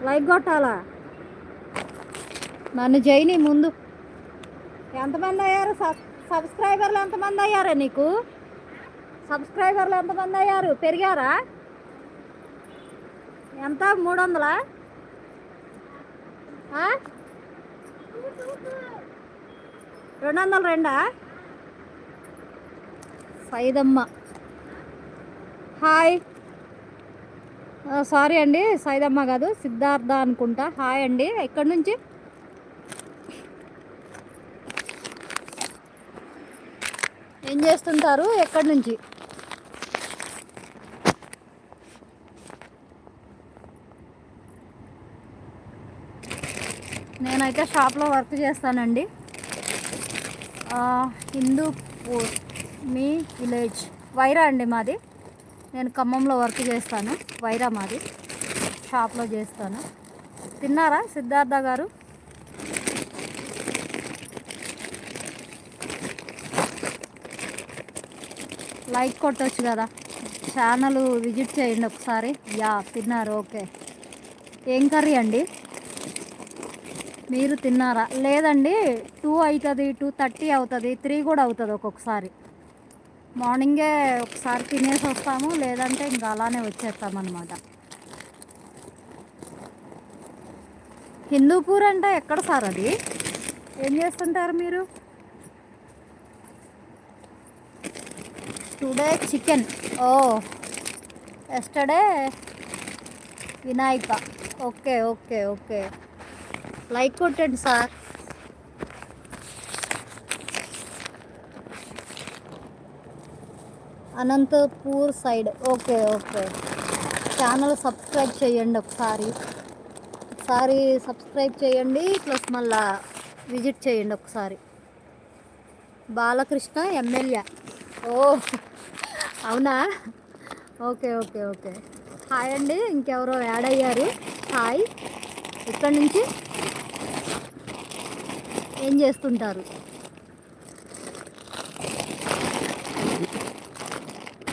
Like కొట్టాలా? నన్ను చేయని ముందు. ఎంతమంది అయ్యారు? సబ్స్క్రైబర్లు ఎంతమంది అయ్యారా నీకు? సబ్స్క్రైబర్లు ఎంతమంది అయ్యారు? పెరిగారా? ఎంత? 300? 202? సైదమ్మ హాయ్. సారీ అండి, సైదమ్మ కాదు, సిద్ధార్థ అనుకుంటా. హాయ్ అండి. ఎక్కడి నుంచి? ఏం చేస్తుంటారు? ఎక్కడి నుంచి? నేనైతే షాప్లో వర్క్ చేస్తానండి. హిందూపూర్ మీ విలేజ్. వైరా అండి మాది. నేను ఖమ్మంలో వర్క్ చేస్తాను. వైరా మాది. షాప్లో చేస్తాను. తిన్నారా సిద్ధార్థ గారు? లైక్ కొట్టచ్చు కదా, ఛానల్ విజిట్ చేయండి ఒకసారి. యా తిన్నారు. ఓకే. ఏం కర్రీ అండి? మీరు తిన్నారా? లేదండి, 2 అవుతుంది, 2:30 అవుతుంది, 3 కూడా అవుతుంది ఒక్కొక్కసారి. మార్నింగే ఒకసారి తినేసి వస్తాము, లేదంటే ఇంకా అలానే వచ్చేస్తామన్నమాట. హిందూపూర్ అంటే ఎక్కడ సార్ అది? ఏం చేస్తుంటారు మీరు? Today chicken. Oh, yesterday Vinayaka. Okay okay okay. Like కొట్టండి sir. Anantapur side. Okay okay. Channel subscribe చేయండి ఒకసారి సబ్స్క్రైబ్ చేయండి, ప్లస్ మళ్ళా విజిట్ చేయండి ఒకసారి. బాలకృష్ణ ఎమ్మెల్యే. ఓ అవునా? Okay okay okay. హాయ్ అండి. ఇంకెవరో యాడ్ అయ్యారు. హాయ్. ఎక్కడి నుంచి? ఏం చేస్తుంటారు?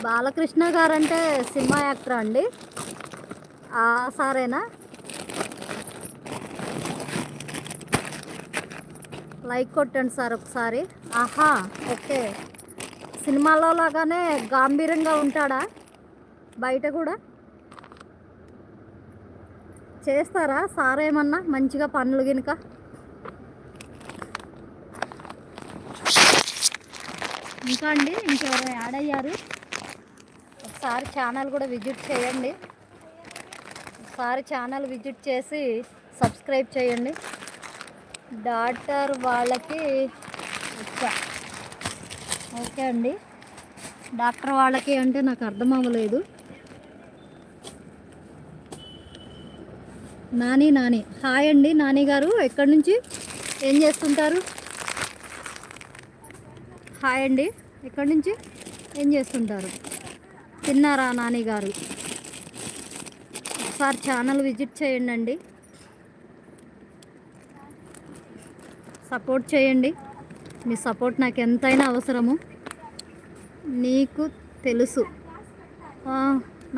బాలకృష్ణ గారంటే సినిమా యాక్టర్ అండి? సారేనా? లైక్ కొట్టండి సార్ ఒకసారి. ఆహా, ఓకే. సినిమాలో లాగానే గాంభీర్యంగా ఉంటాడా? బయట కూడా చేస్తారా సార్ ఏమన్నా మంచిగా పనులు గినుక? ఇంకా అండి, ఇంకెవరో యాడ్ అయ్యారు. ఒకసారి ఛానల్ కూడా విజిట్ చేయండి. ఒకసారి ఛానల్ విజిట్ చేసి సబ్స్క్రైబ్ చేయండి. డాక్టర్ వాళ్ళకి వచ్చా. ఓకే అండి. డాక్టర్ వాళ్ళకి అంటే నాకు అర్థం అవ్వలేదు. నాని. హాయ్ అండి నాని గారు. ఎక్కడి నుంచి? ఏం చేస్తుంటారు? హాయ్ అండి. ఎక్కడి నుంచి? ఏం చేస్తుంటారు? తిన్నారా నాని గారు? ఒకసారి ఛానల్ విజిట్ చేయండి. సపోర్ట్ చేయండి. మీ సపోర్ట్ నాకు ఎంతైనా అవసరము. నీకు తెలుసు?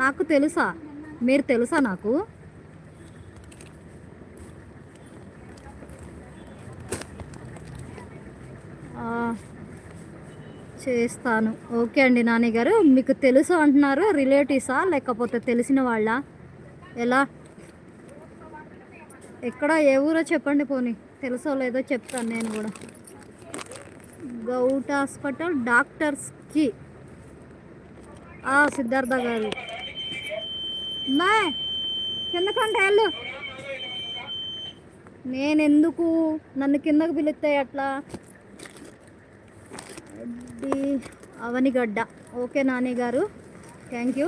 నాకు తెలుసా? మీరు తెలుసా నాకు? చేస్తాను. ఓకే అండి నాని గారు. మీకు తెలుసు అంటున్నారు, రిలేటివ్సా లేకపోతే తెలిసిన వాళ్ళ? ఎలా? ఎక్కడ? ఏ ఊరో చెప్పండి పోనీ, తెలుసో లేదో చెప్తాను నేను కూడా. గౌట్ హాస్పిటల్ డాక్టర్స్కి. సిద్ధార్థ గారు. మా కిందకంటే వెళ్ళు. నేనెందుకు? నన్ను కిందకు పిలుస్తాయి అట్లా? అవనిగడ్డ. ఓకే నాని గారు, థ్యాంక్ యూ.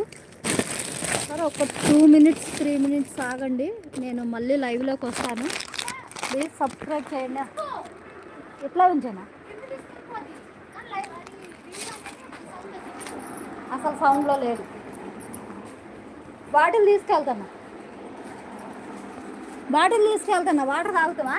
సరే, ఒక 2 minutes 3 minutes ఆగండి, నేను మళ్ళీ లైవ్లోకి వస్తాను. ప్లీజ్ సబ్స్క్రైబ్ చేయండి. ఎట్లా ఉంచానా? అసలు సౌండ్లో లేదు. బాటిల్ తీసుకెళ్తున్నా, వాటర్ తాగుతావా?